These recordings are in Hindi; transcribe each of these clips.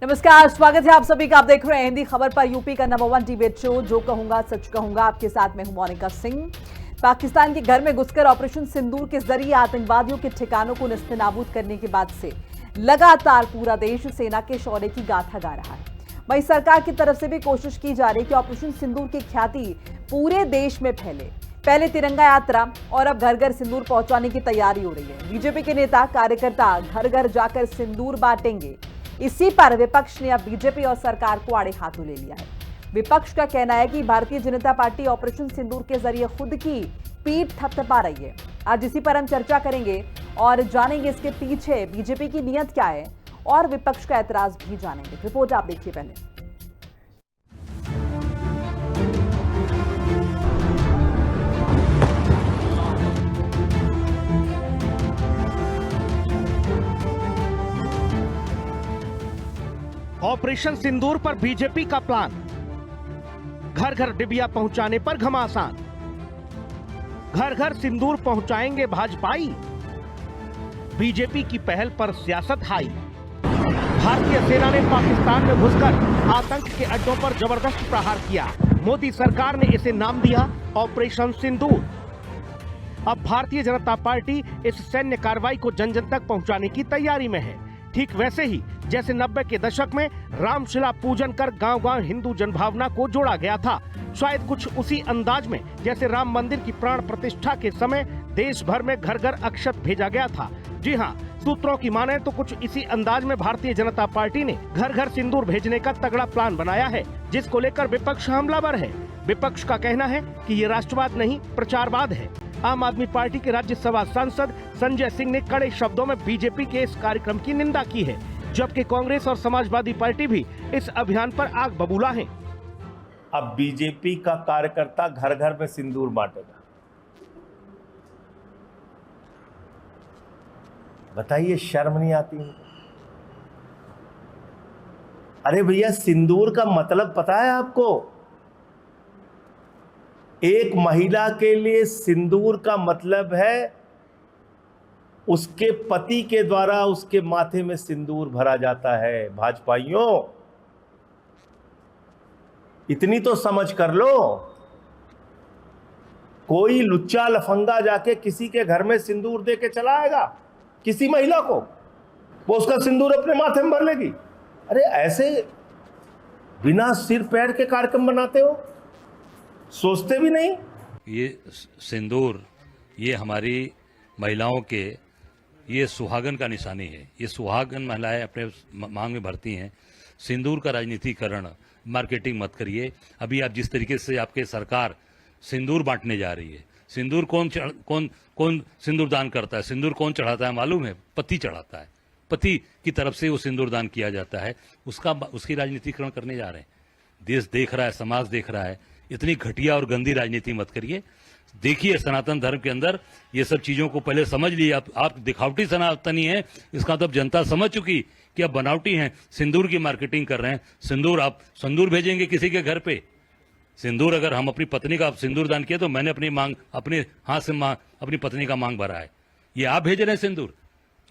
नमस्कार, स्वागत है आप सभी का। आप देख रहे हैं हिंदी खबर पर यूपी का नंबर 1 डिबेट शो जो कहूंगा सच कहूंगा। आपके साथ मैं हूं मोनिका सिंह। पाकिस्तान के घर में घुसकर ऑपरेशन सिंदूर के जरिए आतंकवादियों के ठिकानों को नेस्तनाबूद करने के बाद से लगातार पूरा देश सेना के शौर्य की गाथा गा रहा है। वहीं सरकार की तरफ से भी कोशिश की जा रही है कि ऑपरेशन सिंदूर की ख्याति पूरे देश में फैले। पहले तिरंगा यात्रा और अब घर घर सिंदूर पहुंचाने की तैयारी हो रही है। बीजेपी के नेता कार्यकर्ता घर घर जाकर सिंदूर बांटेंगे। इसी पर विपक्ष ने अब बीजेपी और सरकार को आड़े हाथों ले लिया है। विपक्ष का कहना है कि भारतीय जनता पार्टी ऑपरेशन सिंदूर के जरिए खुद की पीठ थपथपा रही है। आज इसी पर हम चर्चा करेंगे और जानेंगे इसके पीछे बीजेपी की नीयत क्या है और विपक्ष का ऐतराज भी जानेंगे। रिपोर्ट आप देखिए पहले। ऑपरेशन सिंदूर पर बीजेपी का प्लान, घर घर डिबिया पहुंचाने पर घमासान। घर घर सिंदूर पहुंचाएंगे भाजपाई, बीजेपी की पहल पर सियासत हाई। भारतीय सेना ने पाकिस्तान में घुसकर आतंक के अड्डों पर जबरदस्त प्रहार किया। मोदी सरकार ने इसे नाम दिया ऑपरेशन सिंदूर। अब भारतीय जनता पार्टी इस सैन्य कार्रवाई को जन जन तक पहुंचाने की तैयारी में है। ठीक वैसे ही जैसे 90 के दशक में रामशिला पूजन कर गांव-गांव हिंदू जनभावना को जोड़ा गया था, शायद कुछ उसी अंदाज में जैसे राम मंदिर की प्राण प्रतिष्ठा के समय देश भर में घर घर अक्षत भेजा गया था। जी हां, सूत्रों की माने तो कुछ इसी अंदाज में भारतीय जनता पार्टी ने घर घर सिंदूर भेजने का तगड़ा प्लान बनाया है, जिसको लेकर विपक्ष हमलावर है। विपक्ष का कहना है कि ये राष्ट्रवाद नहीं, प्रचारवाद है। आम आदमी पार्टी के राज्यसभा सांसद संजय सिंह ने कड़े शब्दों में बीजेपी के इस कार्यक्रम की निंदा की है, जबकि कांग्रेस और समाजवादी पार्टी भी इस अभियान पर आग बबूला हैं। अब बीजेपी का कार्यकर्ता घर घर में सिंदूर बांटेगा। बताइए, शर्म नहीं आती इनको? अरे भैया, सिंदूर का मतलब पता है आपको? एक महिला के लिए सिंदूर का मतलब है उसके पति के द्वारा उसके माथे में सिंदूर भरा जाता है। भाजपाइयों, इतनी तो समझ कर लो। कोई लुच्चा लफंगा जाके किसी के घर में सिंदूर दे के चला आएगा किसी महिला को, वो उसका सिंदूर अपने माथे में भर लेगी? अरे ऐसे बिना सिर पैर के कार्यक्रम बनाते हो, सोचते भी नहीं। ये सिंदूर, ये हमारी महिलाओं के ये सुहागन का निशानी है। ये सुहागन महिलाएं अपने मांग में भरती हैं। सिंदूर का राजनीतिकरण, मार्केटिंग मत करिए। अभी आप जिस तरीके से आपके सरकार सिंदूर बांटने जा रही है, सिंदूर कौन सिंदूर दान करता है? सिंदूर कौन चढ़ाता है मालूम है? पति चढ़ाता है। पति की तरफ से वो सिंदूर दान किया जाता है, उसकी राजनीतिकरण करने जा रहे हैं। देश देख रहा है, समाज देख रहा है। इतनी घटिया और गंदी राजनीति मत करिए। देखिए, सनातन धर्म के अंदर ये सब चीजों को पहले समझ लिए। आप दिखावटी सनातनी हैं, इसका मतलब जनता समझ चुकी कि आप बनावटी हैं। सिंदूर की मार्केटिंग कर रहे हैं। आप सिंदूर भेजेंगे किसी के घर पे? सिंदूर अगर हम अपनी पत्नी का सिंदूर दान किया तो मैंने अपने हाथ से अपनी पत्नी का मांग भरा है। ये आप भेज रहे हैं सिंदूर?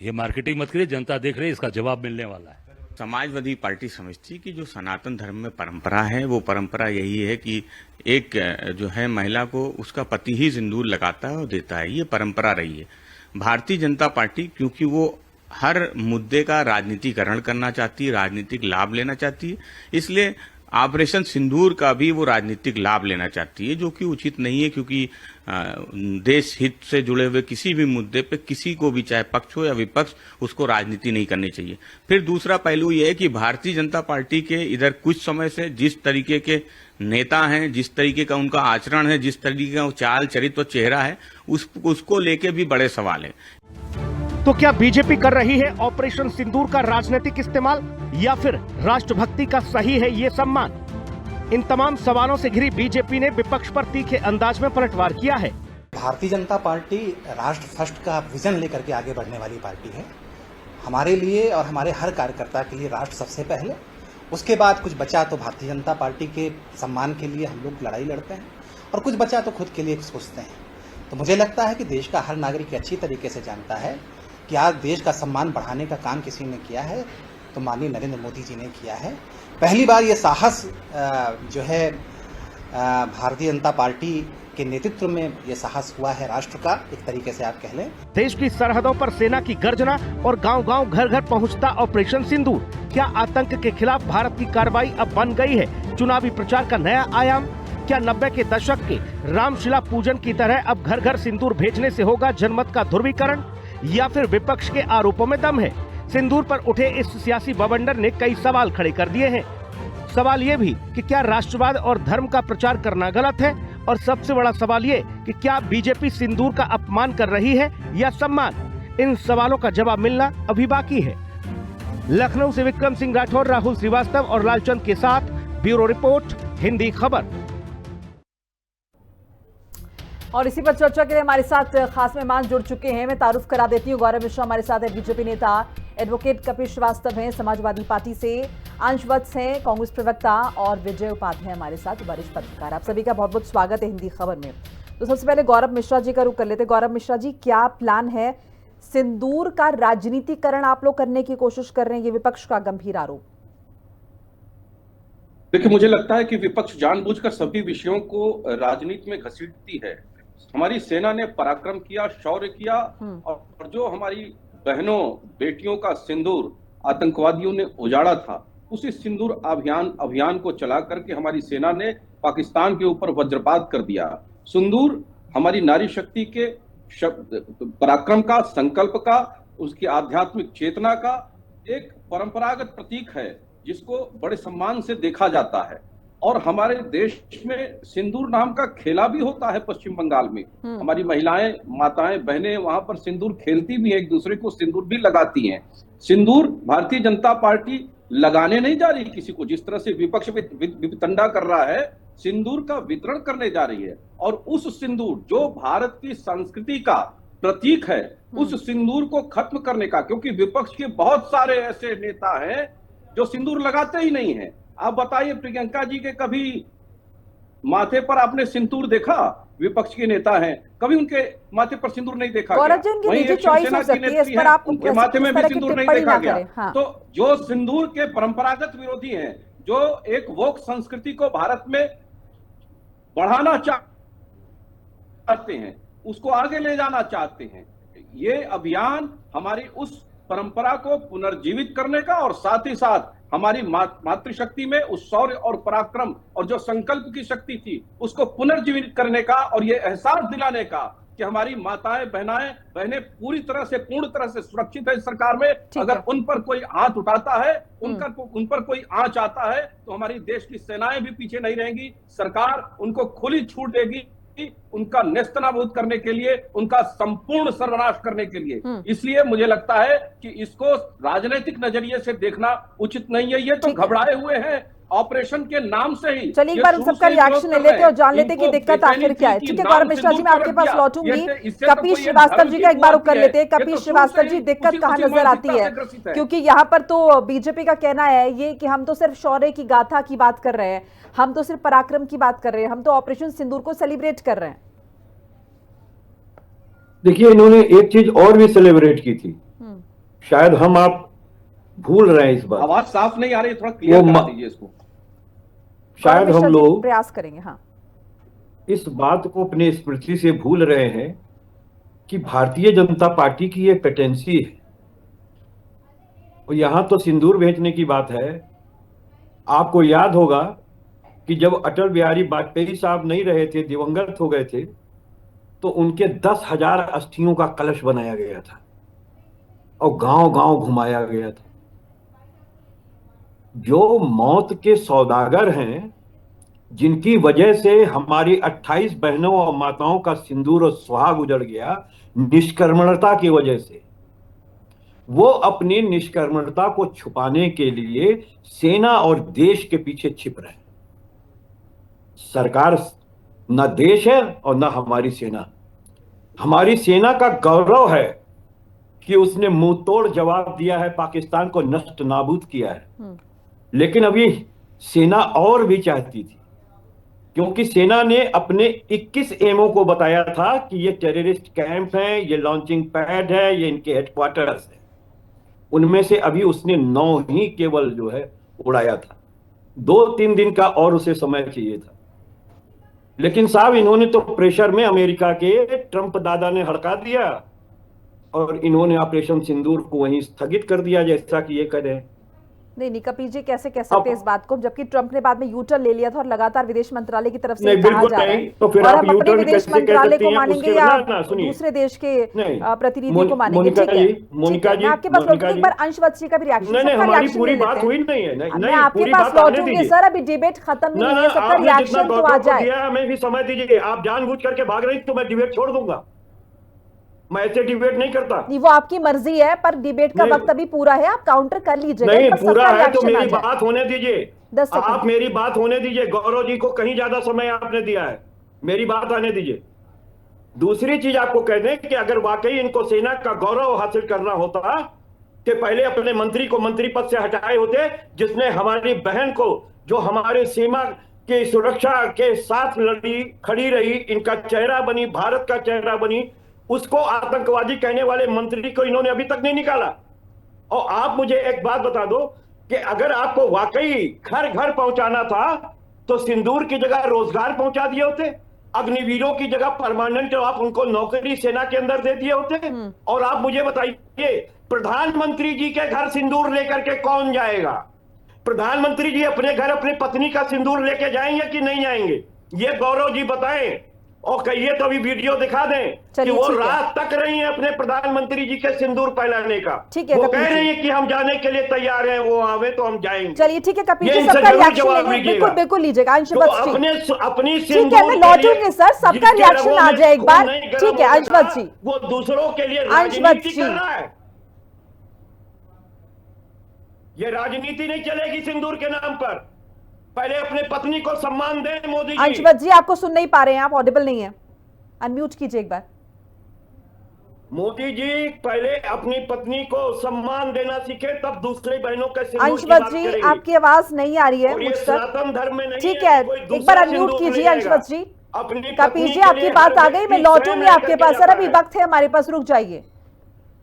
ये मार्केटिंग मत करिए, जनता देख रही है, इसका जवाब मिलने वाला है। समाजवादी पार्टी समझती कि जो सनातन धर्म में परंपरा है, वो परंपरा यही है कि एक जो है महिला को उसका पति ही सिंदूर लगाता है और देता है। ये परंपरा रही है। भारतीय जनता पार्टी क्योंकि वो हर मुद्दे का राजनीतिकरण करना चाहती है, राजनीतिक लाभ लेना चाहती है, इसलिए ऑपरेशन सिंदूर का भी वो राजनीतिक लाभ लेना चाहती है, जो कि उचित नहीं है। क्योंकि देश हित से जुड़े हुए किसी भी मुद्दे पे किसी को भी, चाहे पक्ष हो या विपक्ष, उसको राजनीति नहीं करनी चाहिए। फिर दूसरा पहलू ये है कि भारतीय जनता पार्टी के इधर कुछ समय से जिस तरीके के नेता हैं, जिस तरीके का उनका आचरण है, जिस तरीके का चाल चरित्र चेहरा है, उसको लेके भी बड़े सवाल है। तो क्या बीजेपी कर रही है ऑपरेशन सिंदूर का राजनीतिक इस्तेमाल, या फिर राष्ट्रभक्ति का सही है ये सम्मान? इन तमाम सवालों से घिरी बीजेपी ने विपक्ष पर तीखे अंदाज में पलटवार किया है। भारतीय जनता पार्टी राष्ट्र फर्स्ट का विजन लेकर के आगे बढ़ने वाली पार्टी है। हमारे लिए और हमारे हर कार्यकर्ता के लिए राष्ट्र सबसे पहले, उसके बाद कुछ बचा तो भारतीय जनता पार्टी के सम्मान के लिए हम लोग लड़ाई लड़ते हैं, और कुछ बचा तो खुद के लिए सोचते हैं। तो मुझे लगता है कि देश का हर नागरिक अच्छी तरीके से जानता है कि आज देश का सम्मान बढ़ाने का काम किसी ने किया है तो माननीय नरेंद्र मोदी जी ने किया है। पहली बार ये साहस जो है भारतीय जनता पार्टी के नेतृत्व में ये साहस हुआ है राष्ट्र का, एक तरीके से आप कह लें। देश की सरहदों पर सेना की गर्जना और गांव-गांव घर-घर पहुंचता ऑपरेशन सिंदूर। क्या आतंक के खिलाफ भारत की कार्रवाई अब बन गई है चुनावी प्रचार का नया आयाम? क्या 90 के दशक के रामशिला पूजन की तरह अब घर घर सिंदूर भेजने से होगा जनमत का ध्रुवीकरण, या फिर विपक्ष के आरोपों में दम है? सिंदूर पर उठे इस सियासी बवंडर ने कई सवाल खड़े कर दिए हैं। सवाल ये भी कि क्या राष्ट्रवाद और धर्म का प्रचार करना गलत है, और सबसे बड़ा सवाल ये कि क्या बीजेपी सिंदूर का अपमान कर रही है या सम्मान? इन सवालों का जवाब मिलना अभी बाकी है। लखनऊ से विक्रम सिंह राठौर, राहुल श्रीवास्तव और लालचंद के साथ ब्यूरो रिपोर्ट, हिंदी खबर। और इसी पर चर्चा के लिए हमारे साथ खास मेहमान जुड़ चुके हैं। मैं तारुफ करा देती हूँ, गौरव मिश्रा हमारे साथ है, बीजेपी नेता एडवोकेट कपिल श्रीवास्तव हैं, समाजवादी पार्टी से अंश वत्स हैं, कांग्रेस प्रवक्ता, और विजय उपाध्याय हमारे साथ वरिष्ठ पत्रकार। आप सभी का बहुत बहुत स्वागत है हिंदी खबर में। तो सबसे पहले गौरव मिश्रा जी का रुख कर लेते। गौरव मिश्रा जी, क्या प्लान है? सिंदूर का राजनीतिकरण आप लोग करने की कोशिश कर रहे हैं, ये विपक्ष का गंभीर आरोप। देखिए, मुझे लगता है कि विपक्ष जानबूझकर सभी विषयों को राजनीति में घसीटती है। हमारी सेना ने पराक्रम किया, शौर्य किया, और जो हमारी बहनों बेटियों का सिंदूर आतंकवादियों ने उजाड़ा था, उसी सिंदूर अभियान को चला करके हमारी सेना ने पाकिस्तान के ऊपर वज्रपात कर दिया। सिंदूर हमारी नारी शक्ति के पराक्रम का, संकल्प का, उसकी आध्यात्मिक चेतना का एक परंपरागत प्रतीक है, जिसको बड़े सम्मान से देखा जाता है। और हमारे देश में सिंदूर नाम का खेला भी होता है। पश्चिम बंगाल में हमारी महिलाएं, माताएं, बहनें वहां पर सिंदूर खेलती भी हैं, एक दूसरे को सिंदूर भी लगाती हैं। सिंदूर भारतीय जनता पार्टी लगाने नहीं जा रही किसी को, जिस तरह से विपक्ष वितंडा कर रहा है, सिंदूर का वितरण करने जा रही है। और उस सिंदूर जो भारत की संस्कृति का प्रतीक है, उस सिंदूर को खत्म करने का, क्योंकि विपक्ष के बहुत सारे ऐसे नेता हैं जो सिंदूर लगाते ही नहीं है। आप बताइए, प्रियंका जी के कभी माथे पर आपने सिंदूर देखा? विपक्ष के नेता हैं, कभी उनके माथे पर सिंदूर नहीं देखा गया। वहीं एक शिवसेना की नेत्री है, उनके माथे में भी सिंदूर नहीं देखा गया। हाँ। तो जो सिंदूर के परंपरागत विरोधी हैं, जो एक वोक संस्कृति को भारत में बढ़ाना चाहते हैं, उसको आगे ले जाना चाहते हैं, ये अभियान हमारी उस परंपरा को पुनर्जीवित करने का, और साथ ही साथ हमारी मातृशक्ति में उस शौर्य और पराक्रम और जो संकल्प की शक्ति थी, उसको पुनर्जीवित करने का, और ये एहसास दिलाने का कि हमारी माताएं, बहनें पूरी तरह से, पूर्ण तरह से सुरक्षित है इस सरकार में। अगर उन पर कोई हाथ उठाता है, उन पर कोई आंच आता है, तो हमारी देश की सेनाएं भी पीछे नहीं रहेंगी। सरकार उनको खुली छूट देगी उनका नेस्तनाबूद करने के लिए, उनका संपूर्ण सर्वनाश करने के लिए। इसलिए मुझे लगता है कि इसको राजनीतिक नजरिए से देखना उचित नहीं है। ये तो घबराए हुए हैं ऑपरेशन के नाम से ही। चलिए एक बार सबका रिएक्शन ले लेते हैं और जान लेते हैं कि दिक्कत आखिर क्या है। ठीक है गौरव मिश्रा जी, मैं आपके पास लौटूंगी। कपिल श्रीवास्तव जी का एक बार रुख कर लेते हैं। कपिल श्रीवास्तव जी, दिक्कत कहाँ नजर आती है? क्योंकि यहाँ पर तो बीजेपी का कहना है ये कि हम तो सिर्फ शौर्य की गाथा की बात कर रहे हैं, हम तो सिर्फ पराक्रम की बात कर रहे हैं, हम तो ऑपरेशन सिंदूर को सेलिब्रेट कर रहे हैं। देखिए, इन्होंने एक चीज और भी सेलिब्रेट की थी, शायद हम आप भूल रहे हैं इस बात। आवाज साफ नहीं आ रही, थोड़ा क्लियर करा दीजिए इसको। शायद हम लोग प्रयास करेंगे। हाँ, इस बात को अपने स्मृति से भूल रहे हैं कि भारतीय जनता पार्टी की ये पेटेंसी है, और यहां तो सिंदूर भेजने की बात है। आपको याद होगा कि जब अटल बिहारी वाजपेयी साहब नहीं रहे थे, दिवंगत हो गए थे, तो उनके 10,000 अस्थियों का कलश बनाया गया था और गांव गांव घुमाया गया था। जो मौत के सौदागर हैं, जिनकी वजह से हमारी 28 बहनों और माताओं का सिंदूर और सुहाग उजड़ गया, निष्कर्मणता की वजह से, वो अपनी निष्कर्मणता को छुपाने के लिए सेना और देश के पीछे छिप रहे हैं। सरकार न देश है और न हमारी सेना। हमारी सेना का गौरव है कि उसने मुंह तोड़ जवाब दिया है, पाकिस्तान को नष्ट नाबूद किया है। लेकिन अभी सेना और भी चाहती थी, क्योंकि सेना ने अपने 21 एमओ को बताया था कि ये टेररिस्ट कैंप है, ये लॉन्चिंग पैड है, ये इनके हेडक्वार्टर्स है। उनमें से अभी उसने 9 ही केवल जो है उड़ाया था। 2-3 दिन का और उसे समय चाहिए था। लेकिन साहब इन्होंने तो प्रेशर में अमेरिका के ट्रंप दादा ने हड़का दिया और इन्होंने ऑपरेशन सिंदूर को वहीं स्थगित कर दिया, जैसा कि ये कह रहे हैं। नहीं कपिल जी, कैसे कह सकते हैं इस बात को, जबकि ट्रंप ने बाद में यू टर्न ले लिया था और लगातार विदेश मंत्रालय की तरफ से नहीं, कहा बिल्कुल जा रहा है। नहीं। तो फिर और आप हम अपने U-turn विदेश कैसे कह मंत्रालय सकती को हैं? मानेंगे उसके या ना, सुनिए। दूसरे देश के नहीं, प्रतिनिधि को मानेंगे? मोनिका ठीक है, जी, ठीक है, मैं आपके पास मोनिका लौटूंगी, जी। एक बार अंशवत जी का भी रिएक्शन, नहीं, सबका हमारी रिएक्शन पूरी ले लेते बात हैं। हुई नहीं है। नहीं, मैं आपके पूरी पास बात आने लौटूंगी दीजिए। सर, अभी डिबेट खत्म नहीं हुई है, सबका आपने जितना रिएक्शन तो आ गौरव को जाए। दिया, हमें भी समय दीजिए। आप जानबूझ करके भाग रही तो मैं डिबेट छोड़ दूंगा। मैं ऐसे डिबेट नहीं करता। नहीं, वो आपकी मर्जी है, पर डिबेट का नहीं। वक्त अभी पूरा है, आप काउंटर कर लीजिएगा। नहीं, एक बार पूरा सबका है तो रिएक्शन आ मेरी जाए। बात होने दीजिए। 10 सेकंड। आप मेरी बात होने दीजिए। गौरव जी को कहीं ज्यादा समय आपने दिया है, मेरी बात आने दीजिए। दूसरी चीज आपको कह दें कि अगर वाकई इनको सेना का गौरव हासिल करना होता कि पहले अपने मंत्री को मंत्री पद से हटाए होते, जिसने हमारी बहन को, जो हमारे सीमा की सुरक्षा के साथ लड़ी खड़ी रही, इनका चेहरा बनी, भारत का चेहरा बनी, उसको आतंकवादी कहने वाले मंत्री को इन्होंने अभी तक नहीं निकाला। और आप मुझे एक बात बता दो कि अगर आपको वाकई घर घर पहुंचाना था तो सिंदूर की जगह रोजगार पहुंचा दिए होते, अग्निवीरों की जगह परमानेंट आप उनको नौकरी सेना के अंदर दे दिए होते। और आप मुझे बताइए, प्रधानमंत्री जी के घर सिंदूर लेकर के कौन जाएगा? प्रधानमंत्री जी अपने घर अपनी पत्नी का सिंदूर लेके जाएंगे कि नहीं जाएंगे? ये गौरव जी बताएं और कहिए तो अभी वीडियो दिखा दें कि वो ठीक है। रात तक रही है अपने प्रधानमंत्री जी के सिंदूर फैलाने का। ठीक है, वो कपिल कह जी। रही है कि हम जाने के लिए तैयार हैं, वो आवे तो हम जाएंगे। चलिए ठीक है कपिल ये जी, इनसे सबका जरूर रिएक्शन जवाब लेंगे, लीजिएगा। बिल्कुल बिल्कुल लीजिएगा। तो अंशवत जी, अपनी ठीक है, मैं सिंदूर के लौटूंगी लिए सर, सबका जिसके रिएक्शन रगों आ में जाए एक खून बार। नहीं गर्म ठीक है होता अंशवत था, जी, वो दूसरों के लिए अंशवत राजनीति जी। कर रहा है। ये राजनीति नहीं चलेगी सिंदूर के नाम पर। पहले अपने पत्नी को सम्मान दें मोदी जी। अंशवत जी, आपको सुन नहीं पा रहे हैं, आप ऑडिबल नहीं है, अनम्यूट कीजिए एक बार। मोदी जी पहले अपनी पत्नी को सम्मान देना सीखे, तब दूसरी बहनों के सिंदूर की अंशवत बात जी, करेंगे। आपकी आवाज नहीं आ रही है और ये मुझ तक। सनातन धर्म में नहीं ठीक है है, कि कोई एक दूसरा बार अनम्यूट सिंदूर कीजिए नहीं अंशवत जाएगा। जी। अपनी कपिल पत्नी जी, के आपकी लिए बात हर आ गई, मैं व्यक्ति लौटूंगी स्वयं आपके लेकर पास। के सर जाता अभी है। वक्त है हमारे पास, रुक जाइए।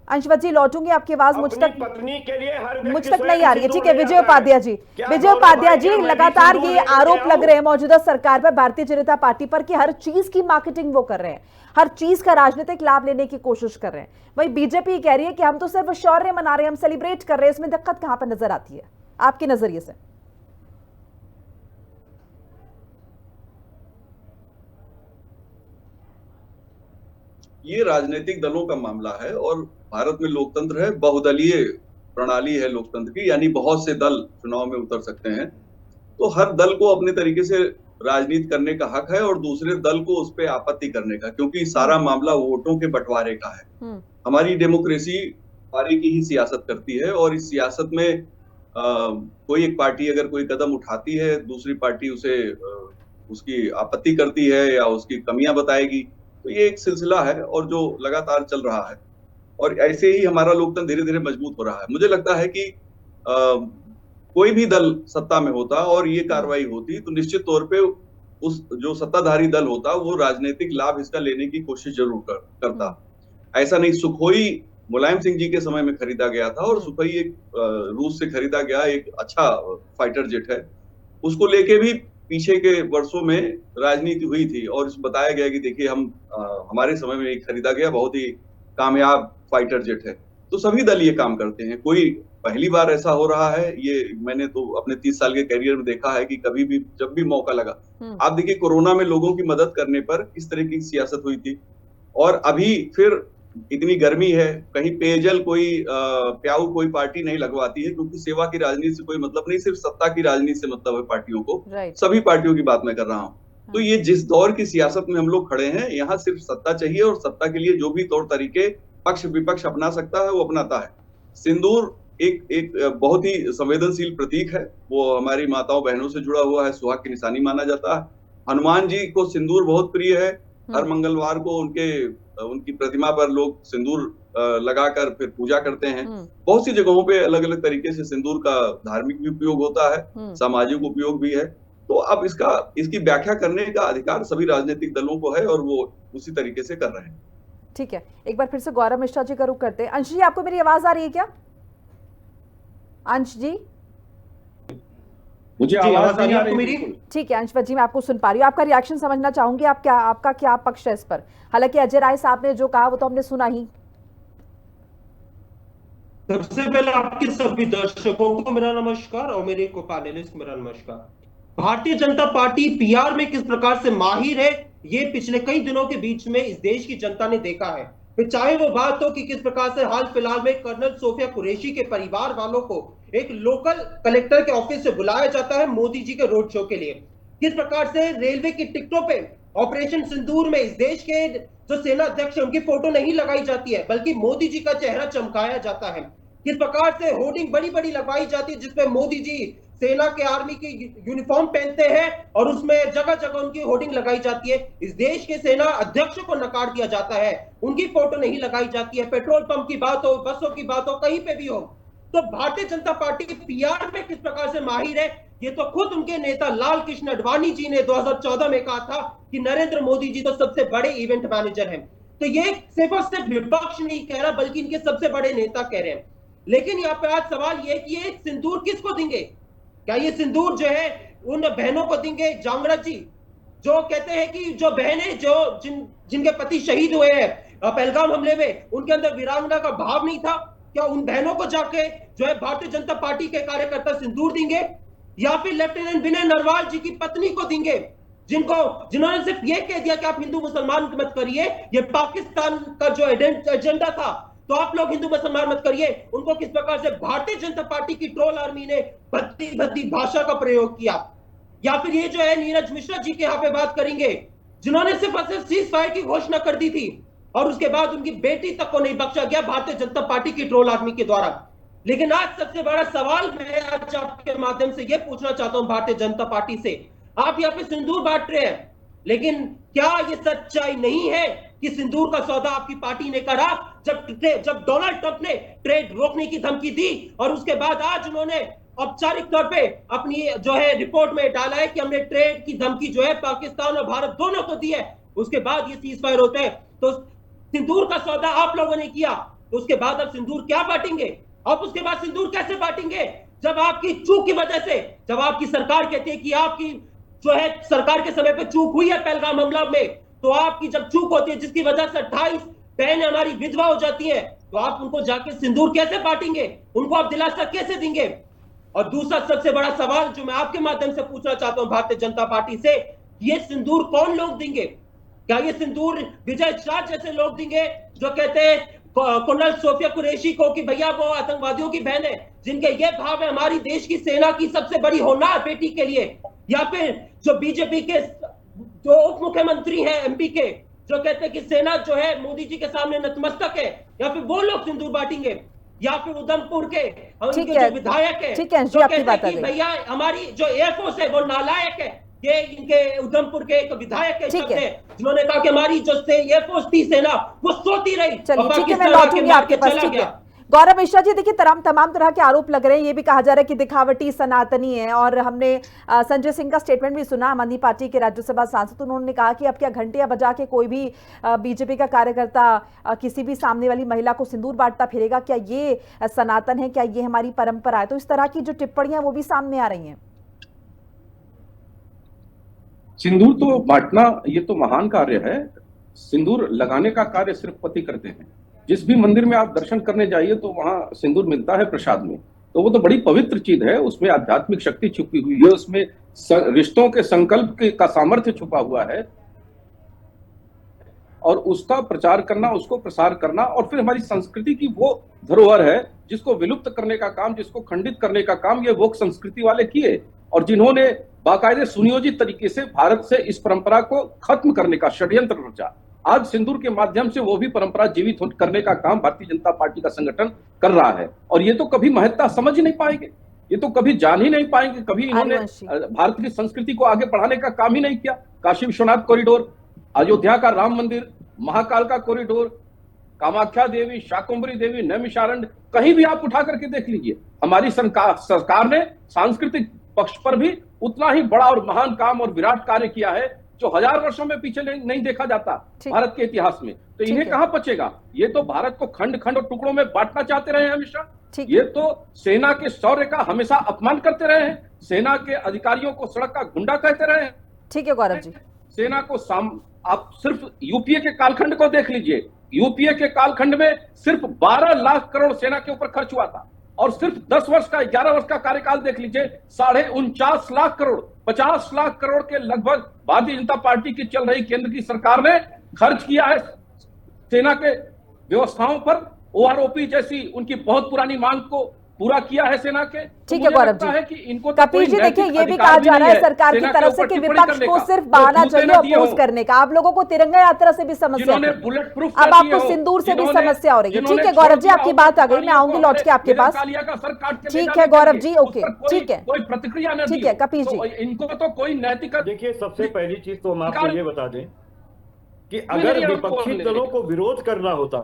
अंशवत जी लौटूंगी आपकी आवाज मुझ अपनी तक पत्नी के लिए हर व्यक्ति मुझ तक स्वयं नहीं आ रही है। ठीक सिंदूर है ले विजय जाता है। उपाध्याय जी, क्या विजय गौरव उपाध्याय भाई, जी, क्या मैं भी लगातार सिंदूर ये लेकर के आरोप लग आऊं? रहे हैं मौजूदा सरकार पर, भारतीय जनता पार्टी पर, कि हर चीज की मार्केटिंग वो कर रहे हैं, हर चीज का राजनीतिक लाभ लेने की कोशिश कर रहे हैं। वही बीजेपी कह रही है कि हम तो सिर्फ शौर्य मना रहे हैं, हम सेलिब्रेट कर रहे हैं। इसमें दिक्कत कहां पर नजर आती है आपके नजरिए से? ये राजनीतिक दलों का मामला है और भारत में लोकतंत्र है, बहुदलीय प्रणाली है लोकतंत्र की, यानी बहुत से दल चुनाव में उतर सकते हैं। तो हर दल को अपने तरीके से राजनीति करने का हक है और दूसरे दल को उस पर आपत्ति करने का, क्योंकि सारा मामला वोटों के बंटवारे का है। हमारी डेमोक्रेसी बंटवारे की ही सियासत करती है और इस सियासत में कोई एक पार्टी अगर कोई कदम उठाती है, दूसरी पार्टी उसे उसकी आपत्ति करती है या उसकी कमियां बताएगी। तो ये एक सिलसिला है और जो लगातार चल रहा है और ऐसे ही हमारा लोकतंत्र धीरे धीरे मजबूत हो रहा है। मुझे लगता है कि कोई भी दल सत्ता में होता और ये कार्रवाई होती तो निश्चित तौर पे उस जो सत्ताधारी दल होता वो राजनीतिक लाभ इसका लेने की कोशिश जरूर करता। ऐसा नहीं, सुखोई मुलायम सिंह जी के समय में खरीदा गया था और सुखोई एक रूस से खरीदा गया एक अच्छा फाइटर जेट है, उसको लेके भी पीछे के वर्षों में राजनीति हुई थी और बताया गया कि देखिए हमारे समय में एक खरीदा गया बहुत ही कामयाब फाइटर जेट है। तो सभी दल ये काम करते हैं, कोई पहली बार ऐसा हो रहा है, ये मैंने तो अपने 30 साल के करियर में देखा है कि कभी भी जब भी मौका लगा। आप देखिए कोरोना में लोगों की मदद करने पर किस तरह की सियासत हुई थी और अभी फिर इतनी गर्मी है, कहीं पेयजल कोई प्याऊ कोई पार्टी नहीं लगवाती है, क्योंकि सेवा की राजनीति से कोई मतलब नहीं, सिर्फ सत्ता की राजनीति से मतलब है पार्टियों को। सभी पार्टियों की बात मैं कर रहा हूँ। तो ये जिस दौर की सियासत में हम लोग खड़े हैं, यहाँ सिर्फ सत्ता चाहिए और सत्ता के लिए जो भी तौर तरीके पक्ष विपक्ष अपना सकता है वो अपनाता है। सिंदूर एक बहुत ही संवेदनशील प्रतीक है, वो हमारी माताओं बहनों से जुड़ा हुआ है, सुहाग की निशानी माना जाता है। हनुमान जी को सिंदूर बहुत प्रिय है, हर मंगलवार को उनकी प्रतिमा पर लोग सिंदूर लगाकर फिर पूजा करते हैं। बहुत सी जगहों पे अलग अलग तरीके से सिंदूर का धार्मिक भी उपयोग होता है, सामाजिक उपयोग भी है। तो अब इसकी व्याख्या करने का अधिकार सभी राजनीतिक दलों को है और वो उसी तरीके से कर रहे हैं। ठीक है, एक बार फिर से गौरव मिश्रा जी का रुख करते हैं। अंशी जी, आपको मेरी आवाज आ रही है क्या? अंश जी, मुझे आवाज नहीं आ रही मेरी? बिल्कुल। ठीक है अंशवत जी, मैं आपको सुन पा रही हूँ। आपका रिएक्शन समझना चाहूंगी, आपका क्या पक्ष है इस पर? हालांकि अजय राय साहब ने जो कहा वो तो हमने सुना ही। सबसे पहले आपके सभी दर्शकों को मेरा नमस्कार और मेरे को पैनलिस्ट मेरा नमस्कार। भारतीय जनता पार्टी पीआर में किस प्रकार से माहिर है, ये पिछले कई दिनों के बीच में इस देश की जनता ने देखा है। फिर चाहे वो बात हो कि किस प्रकार से हाल फिलहाल में कर्नल सोफिया कुरैशी के परिवार वालों को एक लोकल कलेक्टर के ऑफिस से बुलाया जाता है मोदी जी के रोड शो के लिए, किस प्रकार से रेलवे की टिकटों पे ऑपरेशन सिंदूर में इस देश के जो सेना अध्यक्ष है उनकी फोटो नहीं लगाई जाती है बल्कि मोदी जी का चेहरा चमकाया जाता है, किस प्रकार से होर्डिंग बड़ी बड़ी लगवाई जाती है जिसमें मोदी जी सेना के आर्मी की यूनिफॉर्म पहनते हैं और उसमें जगह जगह उनकी होर्डिंग लगाई जाती है। इस देश के सेना अध्यक्ष को नकार दिया जाता है, उनकी फोटो नहीं लगाई जाती है। पेट्रोल पंप की बात हो, बसों की बात हो, कहीं पे भी हो, तो भारतीय जनता पार्टी की पीआर में किस प्रकार से माहिर है ये तो खुद उनके नेता लाल कृष्ण आडवाणी जी ने 2014 में कहा था कि नरेंद्र मोदी जी तो सबसे बड़े इवेंट मैनेजर हैं। तो ये सिर्फ और सिर्फ विपक्ष नहीं कह रहा बल्कि इनके सबसे बड़े नेता कह रहे हैं। लेकिन यहाँ पे आज सवाल ये कि ये सिंदूर किसको देंगे? क्या ये सिंदूर जो है उन बहनों को देंगे जांगड़ा जी जो कहते हैं कि जो बहनें जो जिनके पति शहीद हुए हैं पहलगाम हमले में, उनके अंदर वीरांगना का भाव नहीं था? क्या उन बहनों को जाके जो है भारतीय जनता पार्टी के कार्यकर्ता सिंदूर देंगे? या फिर लेफ्टिनेंट विनय नरवाल जी की पत्नी को देंगे जिन्होंने सिर्फ ये कह दिया कि आप हिंदू मुसलमान मत करिए, ये पाकिस्तान का जो एजेंडा था तो आप लोग हिंदू मुसलमान मत करिए। उनको किस प्रकार से भारतीय जनता पार्टी की ट्रोल आर्मी ने भद्दी भद्दी भाषा का प्रयोग किया। या फिर ये जो है नीरज मिश्रा जी के यहाँ पे बात करेंगे जिन्होंने सिर्फ और सिर्फ सीज फायर की घोषणा कर दी थी और उसके बाद उनकी बेटी तक को नहीं बख्शा गया भारतीय जनता पार्टी की ट्रोल आर्मी के द्वारा। लेकिन आज सबसे बड़ा सवाल मैं आज आपके माध्यम से यह पूछना चाहता हूं भारतीय जनता पार्टी से, आप यहाँ पे सिंदूर बांट रहे हैं लेकिन क्या ये सच्चाई नहीं है कि सिंदूर का सौदा आपकी पार्टी ने करा जब डोनाल्ड ट्रंप ने ट्रेड रोकने की धमकी दी और उसके बाद आज उन्होंने औपचारिक तौर पे अपनी जो है रिपोर्ट में डाला है कि हमने ट्रेड की धमकी जो है पाकिस्तान और भारत दोनों को दी है, उसके बाद ये सीज फायर होता है। तो सिंदूर का सौदा आप लोगों ने किया तो उसके बाद अब सिंदूर क्या बांटेंगे? अब उसके बाद सिंदूर कैसे बांटेंगे जब आपकी चूक की वजह से, जब आपकी सरकार कहती है कि आपकी जो है सरकार के समय पे चूक हुई है पहलगाम हमला में, तो आपकी जब चूक होती है जिसकी वजह से 28 बहनें हमारी विधवा हो जाती है तो आप उनको जाके सिंदूर कैसे बांटेंगे? उनको आप दिलासा कैसे देंगे? और दूसरा सबसे बड़ा सवाल जो मैं आपके माध्यम से पूछना चाहता हूं भारतीय जनता पार्टी से, ये सिंदूर कौन लोग देंगे? क्या ये सिंदूर विजय शाह जैसे लोग देंगे जो कहते हैं कर्नल सोफिया कुरैशी को कि भैया वो आतंकवादियों की बहन है, जिनके ये भाव है हमारी देश की सेना की सबसे बड़ी होनहार बेटी के लिए? या फिर जो बीजेपी के जो उप मुख्यमंत्री हैं एमपी के जो कहते हैं कि सेना जो है मोदी जी के सामने नतमस्तक है, या फिर वो लोग सिंदूर बांटेंगे? या फिर उधमपुर के उनके जो विधायक है जो कहते हैं कि भैया हमारी जो एयरफोर्स है वो नालायक है? ये इनके उधमपुर के एक विधायक के शब्द हैं जिन्होंने कहा कि हमारी जो एयरफोर्स थी सेना वो सोती रही। चलिए ठीक है, मैं लौटूंगी आपके पास। ठीक है गौरव मिश्रा जी, देखिए तमाम तरह के आरोप लग रहे हैं, ये भी कहा जा रहा है कि दिखावटी सनातनी है और हमने संजय सिंह का स्टेटमेंट भी सुना, आम आदमी पार्टी के राज्यसभा सांसद, उन्होंने कहा कि अब क्या घंटियां बजा के कोई भी बीजेपी का कार्यकर्ता किसी भी सामने वाली महिला को सिंदूर बांटता फिरेगा? क्या ये सनातन है? क्या ये हमारी परंपरा है? तो इस तरह की जो टिप्पणियां वो भी सामने आ रही हैं। सिंदूर तो बांटना ये तो महान कार्य है, सिंदूर लगाने का कार्य सिर्फ पति करते हैं। जिस भी मंदिर में आप दर्शन करने जाइए तो वहां सिंदूर मिलता है प्रसाद में, तो वो तो बड़ी पवित्र चीज है, उसमें आध्यात्मिक शक्ति छुपी हुई है, उसमें रिश्तों के संकल्प का सामर्थ्य छुपा हुआ है और उसका प्रचार करना, उसको प्रसार करना और फिर हमारी संस्कृति की वो धरोहर है जिसको विलुप्त करने का काम, जिसको खंडित करने का काम ये वोक संस्कृति वाले किए और जिन्होंने बाकायदे सुनियोजित तरीके से भारत से इस परंपरा को खत्म करने का षड्यंत्र रचा। आज सिंदूर के माध्यम से वो भी परंपरा जीवित करने का काम भारतीय जनता पार्टी का संगठन कर रहा है और ये तो कभी महत्ता समझ ही नहीं पाएंगे, ये तो कभी जान ही नहीं पाएंगे, कभी इन्होंने भारत की संस्कृति को आगे बढ़ाने का काम ही नहीं किया। काशी विश्वनाथ कॉरिडोर, अयोध्या का राम मंदिर, महाकाल का कॉरिडोर, कामाख्या देवी, शाकंभरी देवी, नैमिषारण्य, कहीं भी आप उठा करके देख लीजिए, हमारी सरकार ने सांस्कृतिक पक्ष पर भी उतना ही बड़ा और महान काम और विराट कार्य किया है जो 1000 वर्षों में पीछे नहीं देखा जाता भारत के इतिहास में। तो इन्हें कहां पचेगा? ये तो भारत को खंड खंड और टुकड़ों में बांटना चाहते रहे हमेशा। ये तो सेना के शौर्य का हमेशा अपमान करते रहे हैं, सेना के अधिकारियों को सड़क का गुंडा कहते रहे हैं। ठीक है गौरव जी, सेना को आप सिर्फ यूपीए के कालखंड को देख लीजिए, यूपीए के कालखंड में सिर्फ 12 लाख करोड़ सेना के ऊपर खर्च हुआ था, और सिर्फ 10 वर्ष का 11 वर्ष का कार्यकाल देख लीजिए, 49.5 लाख करोड़ 50 लाख करोड़ के लगभग भारतीय जनता पार्टी की चल रही केंद्र की सरकार ने खर्च किया है सेना के व्यवस्थाओं पर। ओआरओपी जैसी उनकी बहुत पुरानी मांग को पूरा किया है सेना के। ठीक है गौरव जी। कपिल जी देखिए, ये भी कहा जा रहा है सरकार की तरफ से कि विपक्ष को सिर्फ बहाना चाहिए अपोज करने का। आप लोगों को तिरंगा यात्रा से भी समस्या है, अब आपको सिंदूर से भी समस्या हो रही है। ठीक है गौरव जी, आपकी बात आ गई, मैं आऊंगी लौट के आपके पास। ठीक है गौरव जी, ओके ठीक है, कोई प्रतिक्रिया नहीं। ठीक है कपिल जी, इनको तो कोई नैतिक। देखिए सबसे पहली चीज तो हम आपको ये बता दें कि अगर विपक्षी दलों को विरोध करना होता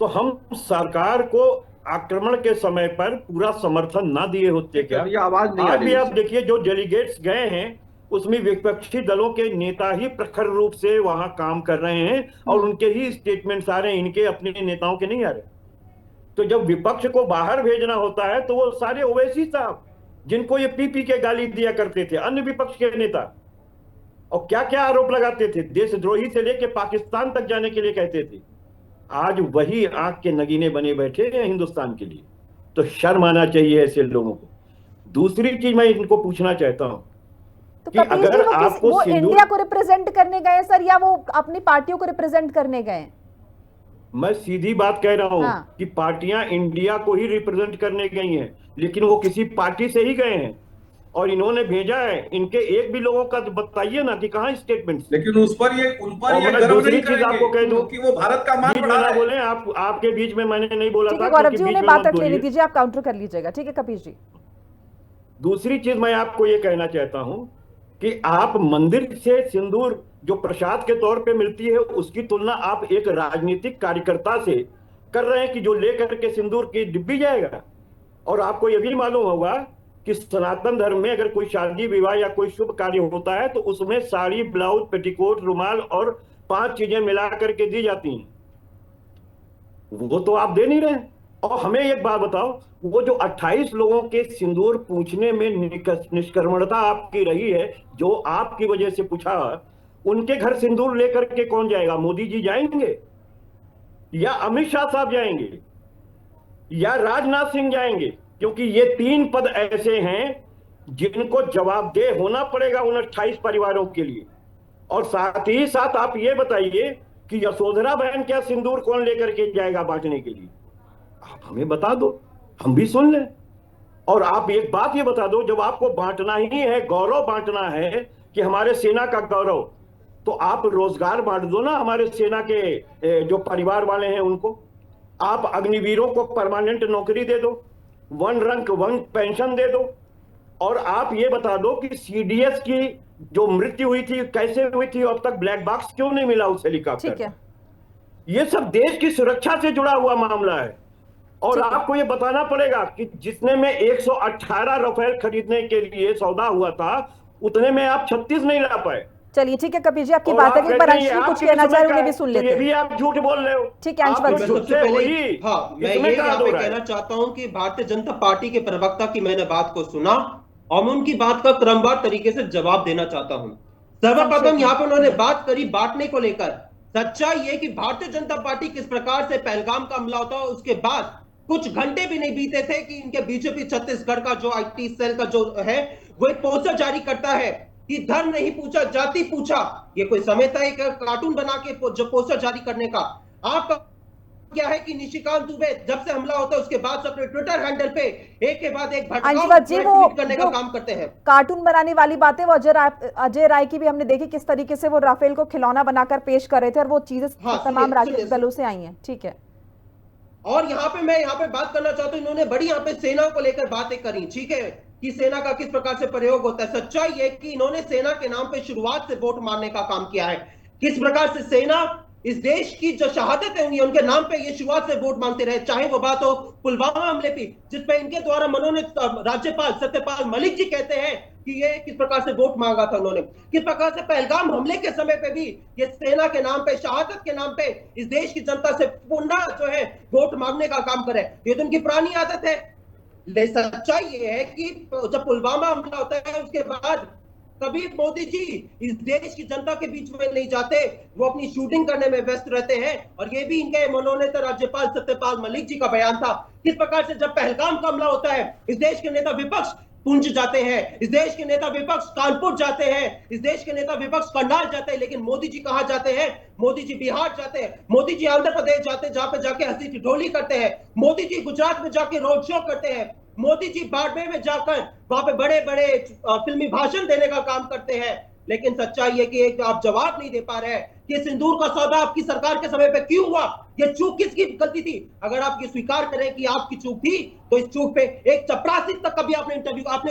तो हम सरकार को आक्रमण के समय पर पूरा समर्थन ना दिए होते क्या? आवाज नहीं आज भी आप देखिए जो डेलीगेट्स गए हैं उसमें विपक्षी दलों के नेता ही प्रखर रूप से वहां काम कर रहे हैं और उनके ही स्टेटमेंट्स आ रहे हैं, इनके अपने नेताओं के नहीं आ रहे। तो जब विपक्ष को बाहर भेजना होता है तो वो सारे ओवैसी साहब जिनको ये पी के गाली दिया करते थे, अन्य विपक्ष के नेता, और क्या क्या आरोप लगाते थे, देशद्रोही से लेकर पाकिस्तान तक जाने के लिए कहते थे, आज वही आंख के नगीने बने बैठे हैं हिंदुस्तान के लिए। तो शर्म आना चाहिए ऐसे लोगों को। दूसरी चीज मैं इनको पूछना चाहता हूं तो कि अगर आपको वो इंडिया को रिप्रेजेंट करने गए सर, या वो अपनी पार्टियों को रिप्रेजेंट करने गए? मैं सीधी बात कह रहा हूं कि पार्टियां इंडिया को ही रिप्रेजेंट करने गई हैं, लेकिन वो किसी पार्टी से ही गए हैं और इन्होंने भेजा है। इनके एक भी लोगों का बताइए ना कि कहां स्टेटमेंट। लेकिन उन पर ये दूसरी चीज आपको कह दूं कि वो भारत का मान बढ़ा है। बोले आपके बीच में मैंने नहीं बोला था। गौरव जी उन्हें बात रख लेने दीजिए, आप काउंटर कर लीजिएगा। ठीक है कपिल जी। दूसरी चीज मैं आपको ये कहना चाहता हूं कि आप मंदिर से सिंदूर जो प्रसाद के तौर पे मिलती है उसकी तुलना आप एक राजनीतिक कार्यकर्ता से कर रहे हैं कि जो लेकर के सिंदूर की डिब्बी जाएगा। और आपको ये भी मालूम होगा कि सनातन धर्म में अगर कोई शादी विवाह या कोई शुभ कार्य होता है तो उसमें साड़ी, ब्लाउज, पेटीकोट, रुमाल और 5 चीजें मिला करके दी जाती हैं। वो तो आप दे नहीं रहे। और हमें एक बात बताओ, वो जो 28 लोगों के सिंदूर पूछने में निष्कर्मणता आपकी रही है, जो आपकी वजह से पूछा, उनके घर सिंदूर लेकर के कौन जाएगा? मोदी जी जाएंगे या अमित शाह साहब जाएंगे या राजनाथ सिंह जाएंगे? क्योंकि ये 3 पद ऐसे हैं जिनको जवाबदेह होना पड़ेगा उन 28 परिवारों के लिए। और साथ ही साथ आप ये बताइए कि यशोधरा बहन क्या सिंदूर कौन लेकर के जाएगा बांटने के लिए? आप हमें बता दो, हम भी सुन लें। और आप एक बात ये बता दो, जब आपको बांटना ही है, गौरव बांटना है कि हमारे सेना का गौरव, तो आप रोजगार बांट दो ना हमारे सेना के जो परिवार वाले हैं उनको। आप अग्निवीरों को परमानेंट नौकरी दे दो, 1 रैंक 1 पेंशन दे दो। और आप ये बता दो कि सीडीएस की जो मृत्यु हुई थी कैसे हुई थी, अब तक ब्लैक बॉक्स क्यों नहीं मिला उस हेलीकॉप्टर? ये सब देश की सुरक्षा से जुड़ा हुआ मामला है। और आपको ये बताना पड़ेगा कि जितने में 118 राफेल खरीदने के लिए सौदा हुआ था, उतने में आप 36 नहीं ला पाए। चलिए ठीक है कपिल जी, आपकी बात है, पर अंश कुछ कहना चाह रहे, भी सुन लेते हैं। ये भी आप झूठ बोल रहे हो। ठीक है अंश, मैं ये यहाँ पे कहना चाहता हूँ कि भारतीय जनता पार्टी के प्रवक्ता की मैंने बात को सुना और मैं उनकी बात का क्रमवार तरीके से जवाब देना चाहता हूँ। सर्वप्रथम यहाँ पे उन्होंने बात करी बांटने को लेकर। सच्चाई ये कि भारतीय जनता पार्टी किस प्रकार से पहलगाम का हमला होता है, उसके बाद कुछ घंटे भी नहीं बीते थे कि इनके बीजेपी छत्तीसगढ़ का जो आईटी सेल का जो है वो एक पोस्टर जारी करता है कि धर्म नहीं पूछा, जाति पूछा। ये कोई समय था एक कार्टून बना के जो पोस्टर जारी करने का? आपका क्या है कि निशिकांत दुबे जब से हमला होता है उसके बाद अपने ट्विटर हैंडल पे एक के बाद एक भड़काऊ करने का काम करते हैं। कार्टून बनाने वाली बातें वो अजय राय की भी हमने देखी, किस तरीके से वो राफेल को खिलौना बनाकर पेश कर रहे थे, और वो चीजें तमाम राजनीतिक दलों से आई हैं। ठीक है। और मैं यहाँ पे बात करना चाहता हूँ, इन्होंने बड़ी यहाँ पे सेना को लेकर बातें करी, ठीक है, कि सेना का किस प्रकार से प्रयोग होता है। सच्चाई है कि इन्होंने सेना के नाम पे शुरुआत से वोट मारने का काम किया है। किस प्रकार से सेना इस देश की जो शहादतें हुई उनके नाम पे ये शुरुआत से वोट मांगते रहे, चाहे वो बात हो पुलवामा हमले की, जिसपे इनके द्वारा मनोनीत राज्यपाल सत्यपाल मलिक जी कहते हैं कि ये किस प्रकार से वोट मांगा था उन्होंने, किस प्रकार से पहलगाम हमले के समय पे भी ये सेना के नाम पे, शहादत के नाम पे इस देश की जनता से पुनः जो है वोट मांगने का काम करे। ये तो उनकी पुरानी आदत है। लेकिन सच्चाई ये है कि जब पुलवामा हमला होता है उसके बाद कभी मोदी जी इस देश की जनता के बीच में नहीं जाते, वो अपनी शूटिंग करने में व्यस्त रहते हैं। और ये भी इनके मनोनीत राज्यपाल सत्यपाल मलिक जी का बयान था। किस प्रकार से जब पहलगाम का हमला होता है इस देश के नेता विपक्ष पुंछ जाते हैं, इस देश के नेता विपक्ष कानपुर जाते हैं, इस देश के नेता विपक्ष करनाल जाते हैं, लेकिन मोदी जी कहां जाते हैं? मोदी जी बिहार जाते हैं, मोदी जी आंध्र प्रदेश जाते हैं, जहां पे जाके हंसी ठिठोली करते हैं, मोदी जी गुजरात में जाके रोड शो करते हैं, मोदी जी बाड़मेर में जाकर वहां पे बड़े बड़े फिल्मी भाषण देने का काम करते हैं। लेकिन सच्चाई है कि एक आप जवाब नहीं दे पा रहे हैं कि सिंदूर का सौदा आपकी सरकार के समय पे क्यों हुआ, ये चूक किसकी गलती थी? अगर आप ये स्वीकार करें कि आपकी चूक थी तो इस चूक पे एक चपरासी तक कभी आपने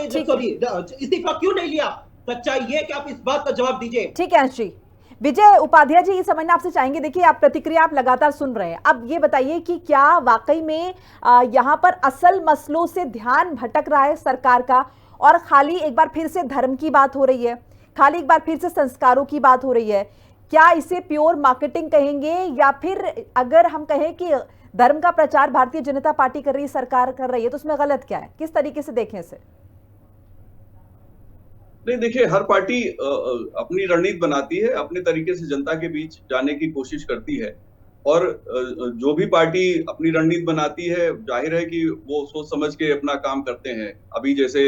इस्तीफा क्यों नहीं लिया? सच्चाई ये कि आप इस बात का जवाब दीजिए। ठीक है अंशी। विजय उपाध्याय जी, ये समझना आपसे चाहेंगे, देखिए आप प्रतिक्रिया आप लगातार सुन रहे हैं, अब ये बताइए कि क्या वाकई में यहाँ पर असल मसलों से ध्यान भटक रहा है सरकार का, और खाली एक बार फिर से धर्म की बात हो रही है, खाली एक बार फिर से संस्कारों की बात हो रही है? क्या इसे प्योर मार्केटिंग कहेंगे, या फिर अगर हम कहें कि धर्म का प्रचार भारतीय जनता पार्टी कर रही है, सरकार कर रही है, तो उसमें गलत क्या है? किस तरीके से देखें इसे? नहीं, देखिए, हर पार्टी अपनी रणनीति बनाती है, अपने तरीके से जनता के बीच जाने की कोशिश करती है। और जो भी पार्टी अपनी रणनीति बनाती है, जाहिर है कि वो सोच समझ के अपना काम करते हैं। अभी जैसे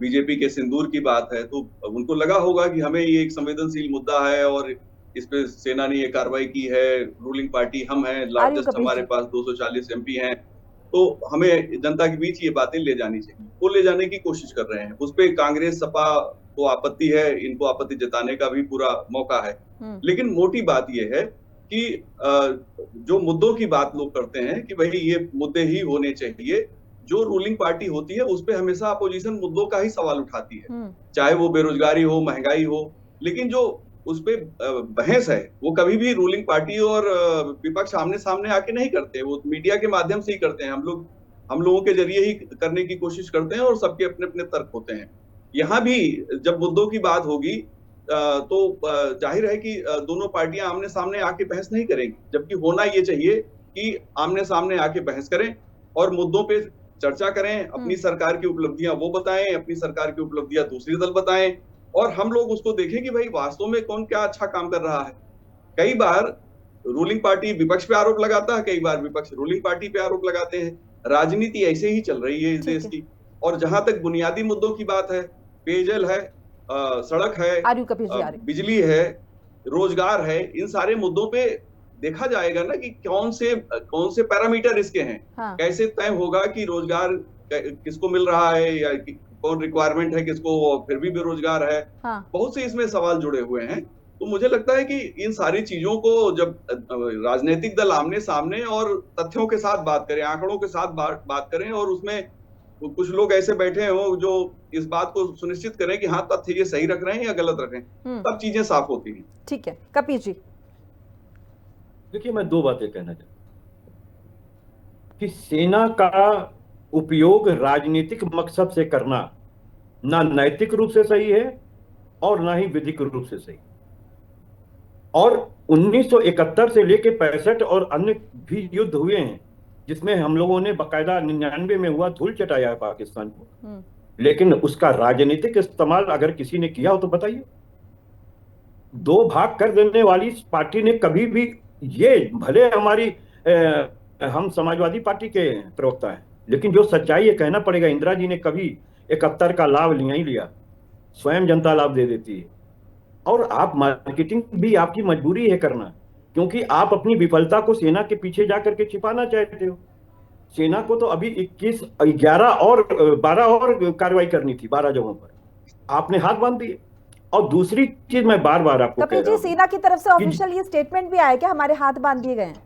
बीजेपी के सिंदूर की बात है, तो उनको लगा होगा कि हमें ये एक संवेदनशील मुद्दा है और इस पे सेना ने ये कार्रवाई की है, रूलिंग पार्टी हम हैं, लार्जेस्ट हमारे पास 240 एमपी हैं, तो हमें जनता के बीच ये बातें ले जानी चाहिए। वो ले जाने की कोशिश कर रहे हैं। उस पे कांग्रेस सपा को आपत्ति है, इनको आपत्ति जताने का भी पूरा मौका है। लेकिन मोटी बात ये है कि जो मुद्दों की बात लोग करते हैं कि भाई ये मुद्दे ही होने चाहिए, जो रूलिंग पार्टी होती है उस पे हमेशा अपोजिशन मुद्दों का ही सवाल उठाती है, चाहे वो बेरोजगारी हो, महंगाई हो। लेकिन जो उस पे बहस है वो कभी भी रूलिंग पार्टी और विपक्ष आमने सामने आके नहीं करते, वो मीडिया के माध्यम से ही करते हैं। हम लोगों के जरिए ही करने की कोशिश करते हैं और सबके अपने अपने तर्क होते हैं। यहाँ भी जब मुद्दों की बात होगी तो जाहिर है कि दोनों पार्टियां आमने सामने आके बहस नहीं करेंगी, जबकि होना ये चाहिए कि आमने सामने आके बहस करें और मुद्दों पे चर्चा करें, अपनी सरकार की उपलब्धियां वो बताएं, अपनी सरकार की उपलब्धियां दूसरी दल बताएं, और हम लोग उसको देखें कि भाई वास्तव में कौन क्या अच्छा काम कर रहा है। कई बार रूलिंग पार्टी विपक्ष पे आरोप लगाता है, कई बार विपक्ष रूलिंग पार्टी पे आरोप लगाते हैं। राजनीति ऐसे ही चल रही है इस देश की। और जहां तक बुनियादी मुद्दों की बात है, पेयजल है, सड़क है, बिजली है, रोजगार है, इन सारे मुद्दों पे देखा जाएगा ना कि कौन से पैरामीटर इसके हैं। कैसे तय होगा कि रोजगार किसको मिल रहा है या कौन रिक्वायरमेंट है किसको, फिर भी बेरोजगार है। बहुत से इसमें सवाल जुड़े हुए हैं। तो मुझे लगता है कि इन सारी चीजों को जब राजनीतिक दल आमने सामने और तथ्यों के साथ बात करें, आंकड़ों के साथ बात करें, और उसमें कुछ लोग ऐसे बैठे हो जो इस बात को सुनिश्चित करें कि हाँ तथ्य ये सही रख रहे हैं या गलत रख रहे हैं, तब चीजें साफ होती हैं। ठीक है, कपिल जी। देखिए, मैं दो बातें कहना चाहता हूं कि सेना का उपयोग राजनीतिक मकसद से करना ना नैतिक रूप से सही है और ना ही विधिक रूप से सही। और 1971 से लेकर 65 और अन्य भी युद्ध हुए हैं जिसमें हम लोगों ने बकायदा 99 में हुआ धूल चटाया है पाकिस्तान को, लेकिन उसका राजनीतिक इस्तेमाल अगर किसी ने किया हो तो बताइए। दो भाग कर देने वाली पार्टी ने कभी भी, ये भले हमारी हम समाजवादी पार्टी के प्रवक्ता हैं, लेकिन जो सच्चाई है कहना पड़ेगा, इंदिरा जी ने कभी 71 का लाभ लिया ही लिया, स्वयं जनता लाभ दे देती है। और आप मार्केटिंग भी आपकी मजबूरी है करना, क्योंकि आप अपनी विफलता को सेना के पीछे जाकर के छिपाना चाहते हो। सेना को तो अभी 12 और कार्रवाई करनी थी 12 जगहों पर, आपने हाथ बांध दिए। और दूसरी चीज मैं बार बार आपको कह रहा हूं, सेना की तरफ से ऑफिशियल ये स्टेटमेंट भी आया कि हमारे हाथ बांध दिए गए हैं।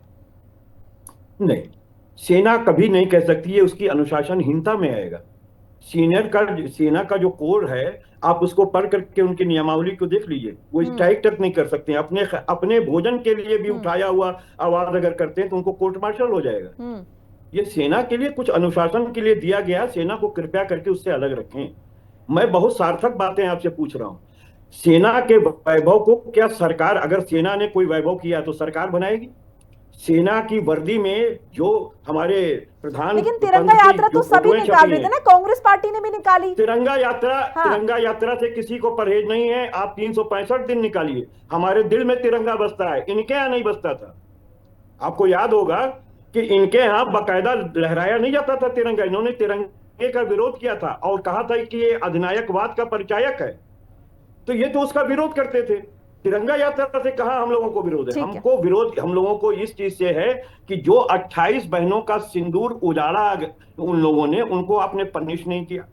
नहीं, सेना कभी नहीं कह सकती है, उसकी अनुशासनहीनता में आएगा। सेना का जो कोड है, आप उसको पढ़ करके उनकी नियमावली को देख लीजिए, वो स्ट्राइक तक नहीं कर सकते। अपने भोजन के लिए भी उठाया हुआ आवाज अगर करते हैं तो उनको कोर्ट मार्शल हो जाएगा। ये सेना के लिए कुछ अनुशासन के लिए दिया गया, सेना को कृपया करके उससे अलग रखें। मैं बहुत सार्थक बातें आपसे पूछ रहा हूं। सेना के वैभव को क्या सरकार, अगर सेना ने कोई वैभव किया तो सरकार बनाएगी? सेना की वर्दी में जो हमारे प्रधान, लेकिन तिरंगा यात्रा तो सभी निकाल रहे थे ना, कांग्रेस पार्टी ने भी निकाली तिरंगा यात्रा। हाँ। तिरंगा यात्रा से किसी को परहेज नहीं है। आप 365 दिन निकालिए, हमारे दिल में तिरंगा बसता है, इनके यहाँ नहीं बसता था। आपको याद होगा कि इनके यहाँ बाकायदा लहराया नहीं जाता था तिरंगा। इन्होंने तिरंगे का विरोध किया था और कहा था कि ये अधिनायकवाद का परिचायक है, तो ये तो उसका विरोध करते थे। तिरंगा यात्रा से कहा हम लोगों को विरोध है। हमको विरोध हम लोगों को इस चीज से है कि जो 28 बहनों का सिंदूर उजाड़ा उन लोगों ने, उनको आपने पनिश नहीं किया।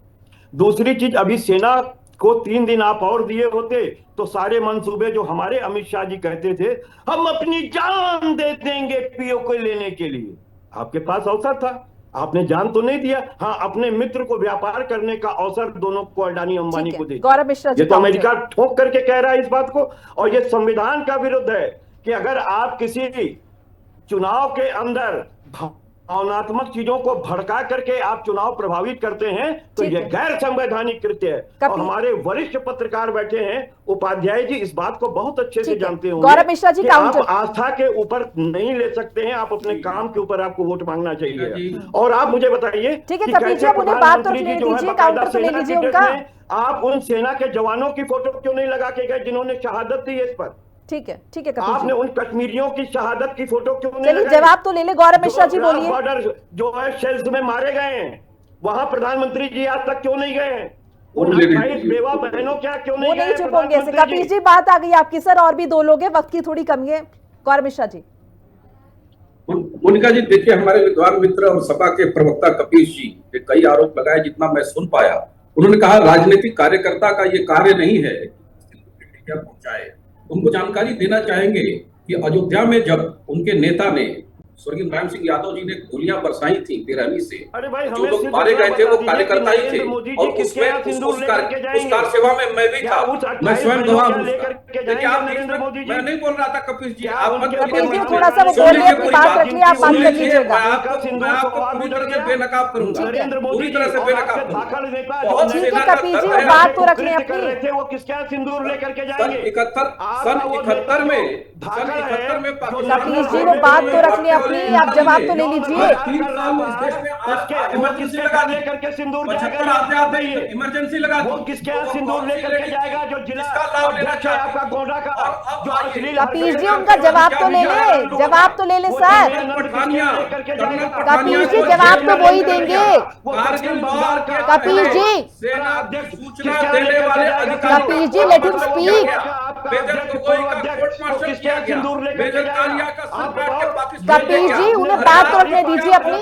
दूसरी चीज, अभी सेना को 3 दिन आप और दिए होते तो सारे मंसूबे जो हमारे अमित शाह जी कहते थे हम अपनी जान दे देंगे पीओ को लेने के लिए, आपके पास अवसर था, आपने जान तो नहीं दिया। हाँ, अपने मित्र को व्यापार करने का अवसर दोनों को, अडानी अंबानी को दे। गौरव मिश्रा जी, ये तो अमेरिका ठोक करके कह रहा है इस बात को, और ये संविधान का विरुद्ध है कि अगर आप किसी चुनाव के अंदर भावनात्मक चीजों को भड़का करके आप चुनाव प्रभावित करते हैं तो यह गैर संवैधानिक कृत्य है। और हमारे वरिष्ठ पत्रकार बैठे हैं, उपाध्याय जी इस बात को बहुत अच्छे से जानते होंगे। गौरव मिश्रा जी, आप आस्था के ऊपर नहीं ले सकते हैं, आप अपने काम के ऊपर आपको वोट मांगना चाहिए। और आप मुझे बताइए, ठीक है कपिल जी, आप उन्हें बात तो ले लीजिए, काउंटर तो ले लीजिए उनका। आप उन सेना के जवानों की फोटो क्यों नहीं लगा के गए जिन्होंने शहादत दी इस पर? ठीक है आपने उन कश्मीरियों की शहादत की फोटो क्यों नहीं? चलिए जवाब तो ले ले गौरव मिश्रा जी, बोलिए। बॉर्डर जो है शेल्स में मारे गए हैं, वहां प्रधानमंत्री जी आज तक क्यों नहीं गए हैं? उन 28 बेवा बहनों क्या क्यों नहीं गए? चुप होंगे ऐसे। कपिल जी, बात आ गई आपकी सर, और भी 2 लोग हैं, वक्त की थोड़ी कमी है। गौरव मिश्रा जी। मोनिका जी, देखिए, हमारे विद्वान मित्र और सपा के प्रवक्ता कपिल जी ने कई आरोप लगाए, जितना मैं सुन पाया। उन्होंने कहा राजनीतिक कार्यकर्ता का ये कार्य नहीं है क्या पहुंचाए। उनको जानकारी देना चाहेंगे कि अयोध्या में जब उनके नेता ने, स्वर्गीय मुलायम सिंह यादव जी ने गोलियां बरसाई थी बेरहमी से, जो लोग मारे गए थे वो कार्यकर्ता ही थे, और उसमें उस कार सेवा में मैं भी था, मैं स्वयं गवाह हूं। देखिए, आप मैं नहीं बोल रहा था कपिल जी, आप मत बोलिए, थोड़ा सा वो बोलिए, अपनी बात रखिए, आप बात कर लीजिएगा। मैं आपको पूरी तरह से बेनकाब करूंगा, पूरी तरह से बेनकाब करूंगा। ठीक है कपिल जी, वो बात तो रख लें अपनी। वो किसका सिंदूर लेकर के जाएंगे? सन 71 में कपिल जी, वो बात तो रख लें अपनी, आप जवाब तो ले लीजिए। इमरजेंसी लेकर के सिंदूर इमरजेंसी लगा, वो किसके यहाँ सिंदूर लेकर के जाएगा? जो जिला अध्यक्ष है आपका गोंडा का, जो अश्लील। कपिल जी, उनका जवाब तो ले ले, जवाब तो ले ले सर। कपिल जी, जवाब तो वही देंगे। Kapil ji, Kapil ji, let him speak. Kapil ji, उन्हें बात तो रखने दीजिए अपनी।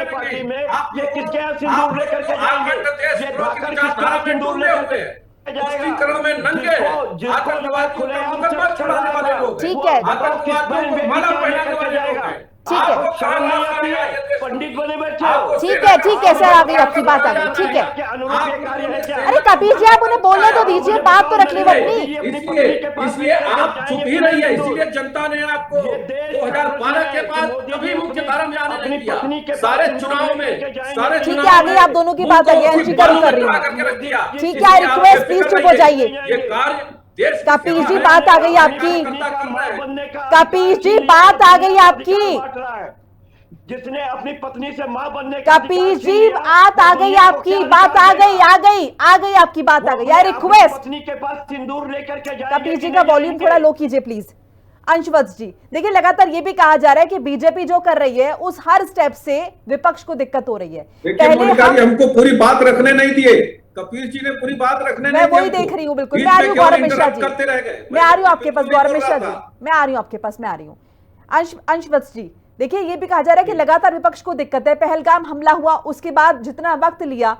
पार्टी में ये किसके यहाँ सिंदूर लेकर के जाएंगे? ये ढाकर किसका सिंदूर लेकर के जाएगा? में नंगे आतंकवाद खुलेआम से छुड़ाने वाले लोग, ठीक है ठीक है पंडित बने बैठे हो। ठीक है सर, आ गई आपकी बात, आ गई, ठीक है। अरे कपिल जी, आप उन्हें बोलने तो दीजिए, बात तो रख ली अपनी। इसलिए आप चुप ही रही है, इसलिए जनता ने आपको 2012 के बाद कभी मुख्य धारा में आने नहीं दिया। सारे चुनाव में, सारे ठीक है, आ गई आप दोनों की बात, आ गई, अंशिका कर रही हूँ। ठीक है, रिक्वेस्ट प्लीज चुप हो जाइए। ये कार्य कपिल जी, बात आ गई आपकी। कपिल जी, बात आ गई आपकी। जिसने अपनी पत्नी से मां बनने, कपिल जी, बात आ गई आपकी, बात आ गई आपकी बात आ गई। यार रिक्वेस्ट, पत्नी के पास सिंदूर लेकर के जाएंगे। कपिल जी का वॉल्यूम थोड़ा लो कीजिए प्लीज। अंशवत्स जी, देखिए लगातार ये भी कहा जा रहा है कि बीजेपी जो कर रही है उस हर स्टेप से विपक्ष को दिक्कत हो रही है। पहले हमको पूरी बात रखने नहीं दिए, कपिल जी ने पूरी बात रखने मैं वही देख रही हूँ, बिल्कुल। मैं आ रही हूँ गौरव मिश्रा जी, मैं आ रही हूँ आपके पास गौरव मिश्रा जी, मैं आ रही हूँ आपके पास, मैं आ रही हूँ। अंशवत्स जी, देखिए ये भी कहा जा रहा है कि लगातार विपक्ष को दिक्कत है। पहलगाम हमला हुआ, उसके बाद जितना वक्त लिया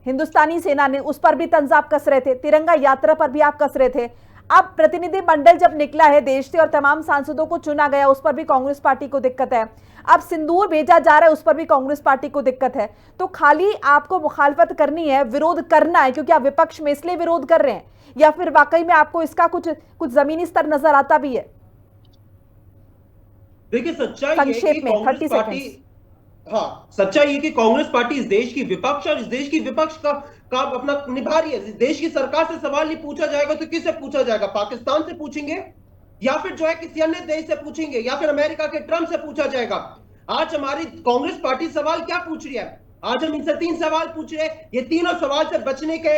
हिंदुस्तानी सेना ने, उस पर भी तंज आप कस रहे थे, तिरंगा यात्रा पर भी आप कस रहे थे। अब प्रतिनिधि मंडल जब निकला है देश से और तमाम सांसदों को चुना गया, उस पर भी कांग्रेस पार्टी को दिक्कत है। अब सिंदूर भेजा जा रहा है, उस पर भी कांग्रेस पार्टी को दिक्कत है। तो खाली आपको मुखालफत करनी है, विरोध करना है क्योंकि आप विपक्ष में इसलिए विरोध कर रहे हैं, या फिर वाकई में आपको इसका कुछ जमीनी स्तर नजर आता भी है? देखिए, सच्चाई संक्षेप में 30 सेकंड। हाँ, सच्चाई ये कि कांग्रेस पार्टी इस देश की विपक्ष और इस देश की विपक्ष का अपना निभा रही है। इस देश की सरकार से सवाल नहीं पूछा जाएगा तो किससे पूछा जाएगा? पाकिस्तान से पूछेंगे या फिर जो है किसी अन्य देश से पूछेंगे या फिर अमेरिका के ट्रंप से पूछा जाएगा? आज हमारी कांग्रेस पार्टी सवाल क्या पूछ रही है? आज हम इनसे 3 सवाल पूछ रहे हैं। ये तीनों सवाल से बचने के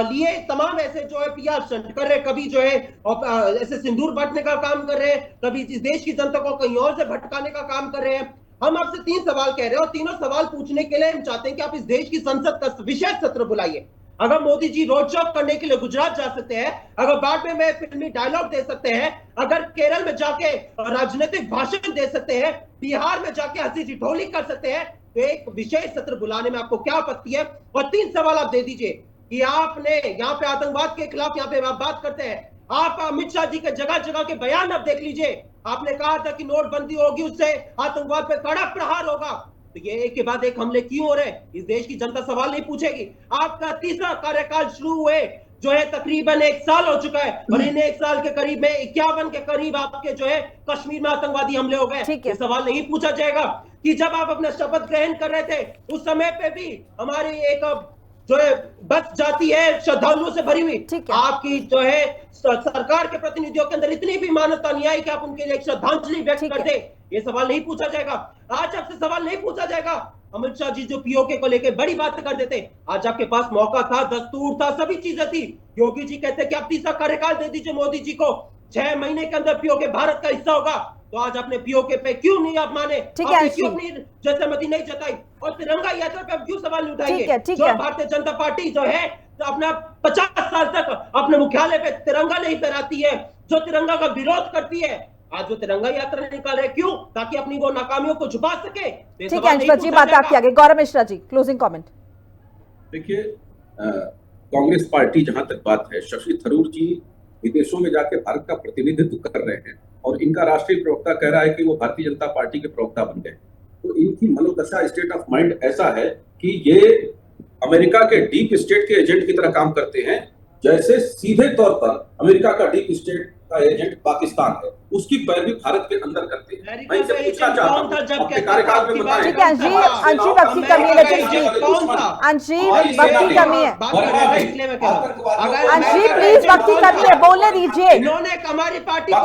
लिए तमाम ऐसे जो है पीआर स्टंट कर रहे हैं, कभी जो है ऐसे सिंदूर बांटने का काम कर रहे हैं, कभी इस देश की जनता को कहीं और से भटकाने का काम कर रहे हैं। हम आपसे 3 सवाल कह रहे हैं और तीनों सवाल पूछने के लिए हम चाहते हैं कि आप इस देश की संसद का विशेष सत्र बुलाइए। अगर मोदी जी रोड शो करने के लिए गुजरात जा सकते हैं, अगर बाड़मेर में फिल्मी डायलॉग दे सकते हैं, अगर केरल में जाके राजनीतिक भाषण दे सकते हैं, बिहार में जाके हंसी ठिठोली कर सकते हैं, तो एक विशेष सत्र बुलाने में आपको क्या आपत्ति है? और 3 सवाल आप दे दीजिए कि आपने यहाँ पे आतंकवाद के खिलाफ यहाँ पे आप बात करते हैं, आप अमित शाह जी के जगह जगह के बयान आप देख लीजिए। आपने कहा था कि नोटबंदी होगी उससे आतंकवाद पे कड़ा प्रहार होगा, तो ये एक के बाद एक हमले क्यों हो रहे हैं? इस देश की जनता सवाल नहीं पूछेगी। आपका तीसरा कार्यकाल शुरू हुए जो है तकरीबन 1 साल हो चुका है और इन 1 साल के करीब में 51 के करीब आपके जो है कश्मीर में आतंकवादी हमले हो गए। ये सवाल नहीं पूछा जाएगा कि जब आप अपना शपथ ग्रहण कर रहे थे उस समय पे भी हमारी एक जो है बस जाती है श्रद्धालुओं से भरी हुई, आपकी जो है सरकार के प्रतिनिधियों के अंदर इतनी भी मानवता नहीं आई कि आप उनके लिए श्रद्धांजलि व्यक्त कर दे। ये सवाल नहीं पूछा जाएगा। आज आपसे सवाल नहीं पूछा जाएगा। अमित शाह जी जो पीओके को लेकर बड़ी बात कर देते, आज आपके पास मौका था, दस्तूर था, सभी चीजें थी। योगी जी कहते कि आप तीसरा कार्यकाल दे दीजिए मोदी जी को, 6 महीने के अंदर पीओके भारत का हिस्सा होगा। तो आज आपने पीओके पे क्यों नहीं आप माने? आपने क्यों अपनी जैसेमती नहीं जताई? और तिरंगा यात्रा पे आप क्यों सवाल नहीं उठाइए? जो भारतीय जनता पार्टी जो है तो अपना 50 साल तक अपने मुख्यालय पे तिरंगा नहीं फहराती है, जो तिरंगा का विरोध करती है, आज वो तिरंगा यात्रा निकाल रहे, क्यों? ताकि अपनी वो नाकामियों को छुपा सके। ठीक है अंशुमत जी, बात आपकी आगे। गौरव मिश्रा जी, क्लोजिंग कमेंट। देखिए, कांग्रेस पार्टी जहां तक बात है, शशि थरूर जी विदेशों में जाके भारत का प्रतिनिधित्व कर रहे हैं और इनका राष्ट्रीय प्रवक्ता कह रहा है कि वो भारतीय जनता पार्टी के प्रवक्ता बन गए। तो इनकी मनोदशा, स्टेट ऑफ माइंड ऐसा है कि ये अमेरिका के डीप स्टेट के एजेंट की तरह काम करते हैं, जैसे सीधे तौर पर अमेरिका का डीप स्टेट का एजेंट पाकिस्तान है, उसकी पैरवी भारत के अंदर करते हैं। मैं इसे पूछना चाहता हूं, अपने कार्यकाल में बताएं। ठीक है अंशी, अंशी वक्त की कमी है, लेकिन अंशी वक्त की कमी है, अंशी प्लीज वक्त की कमी है, बोलने दीजिए। इन्होंने हमारी पार्टी को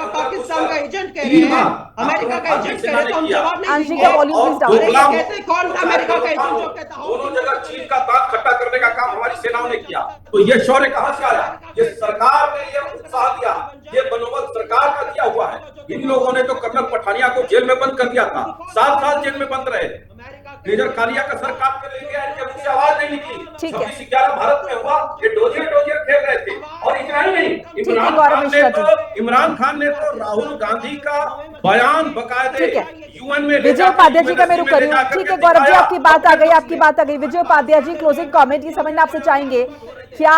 पाकिस्तान का एजेंट कह रहे हैं, अमेरिका का एजेंट कह रहे हैं, तो हम जवाब नहीं अंशी का वॉल्यूम प्लीज डाउन। कहते कौन था अमेरिका का एजेंट जो कहता है? दोनों जगह चीन का दांत खट्टा करने का काम हमारी सेनाओं ने किया। तो ये शौर्य कहां से आया? ये सरकार ने ये उत्साह दिया, ये मनोबल सरकार का दिया हुआ है। इन लोगों ने तो कर्नल पठानिया को जेल में बंद कर दिया था, 7 साल जेल में बंद रहे। मेजर कालिया का सर काट के ले गया, इनके मुंह से आवाज नहीं निकली। 26/11 भारत में हुआ, ये डोजियर खेल रहे थे। और इतना ही नहीं, इमरान खान ने तो राहुल गांधी का बयान बकायदे यूएन में विजय उपाध्याय जी का मैं रुक कर रही हूँ। ठीक है गौरव जी, आपकी बात आ गई, विजय उपाध्याय जी क्लोजिंग कमेंट। ये समझना आपसे चाहेंगे, क्या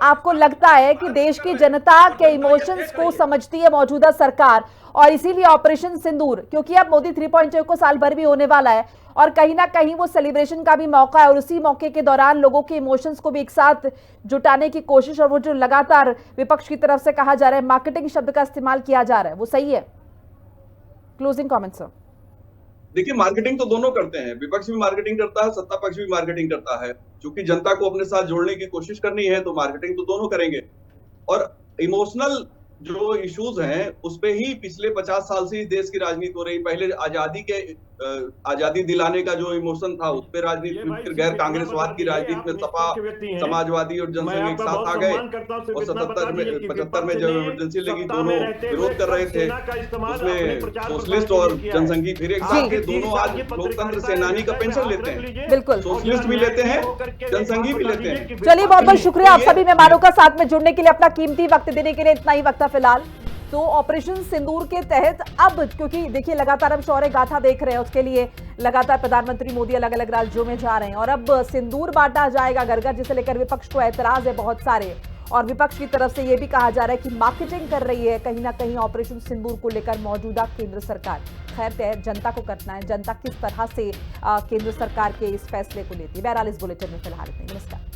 आपको लगता है कि देश की जनता के इमोशंस को समझती है मौजूदा सरकार और इसीलिए ऑपरेशन सिंदूर, क्योंकि अब मोदी 3.0 को साल भर भी होने वाला है और कहीं ना कहीं वो सेलिब्रेशन का भी मौका है और उसी मौके के दौरान लोगों के इमोशंस को भी एक साथ जुटाने की कोशिश, और वो जो लगातार विपक्ष की तरफ से कहा जा रहा है मार्केटिंग शब्द का इस्तेमाल किया जा रहा है, वो सही है? Closing comment sir. देखिए, मार्केटिंग तो दोनों करते हैं, विपक्ष भी मार्केटिंग करता है, सत्ता पक्ष भी मार्केटिंग करता है। क्योंकि जनता को अपने साथ जोड़ने की कोशिश करनी है तो मार्केटिंग तो दोनों करेंगे। और इमोशनल जो इश्यूज हैं उस पे ही पिछले 50 साल से इस देश की राजनीति हो रही। पहले आजादी दिलाने का जो इमोशन था उस पे राजनीति, फिर गैर कांग्रेसवाद की राजनीति में सपा, समाजवादी और जनसंघ एक साथ आ गए और 75 में जब इमरजेंसी लगी दोनों विरोध कर रहे थे। उसमें सोशलिस्ट और जनसंघी फिर एक साथ थे, दोनों आज लोकतंत्र सेनानी का पेंशन लेते हैं। बिल्कुल, सोशलिस्ट भी लेते हैं, जनसंघी भी लेते हैं। चलिए, बहुत बहुत शुक्रिया आप सभी मेहमानों का साथ में जुड़ने के लिए, अपना कीमती वक्त देने के लिए। इतना ही वक्त फिलहाल तो ऑपरेशन सिंदूर के तहत अब, क्योंकि देखिए लगातार हम शौर्य गाथा देख रहे हैं, उसके लिए लगातार प्रधानमंत्री मोदी अलग अलग राज्यों में जा रहे हैं और अब सिंदूर बांटा जाएगा घर घर, जिसे लेकर विपक्ष को ऐतराज है बहुत सारे, और विपक्ष की तरफ से यह भी कहा जा रहा है कि मार्केटिंग कर रही है कहीं ना कहीं ऑपरेशन सिंदूर को लेकर मौजूदा केंद्र सरकार। खैर तय जनता को करना है, जनता किस तरह से केंद्र सरकार के इस फैसले को लेती है। बहरहाल इस बुलेटिन में फिलहाल इतना ही। नमस्कार।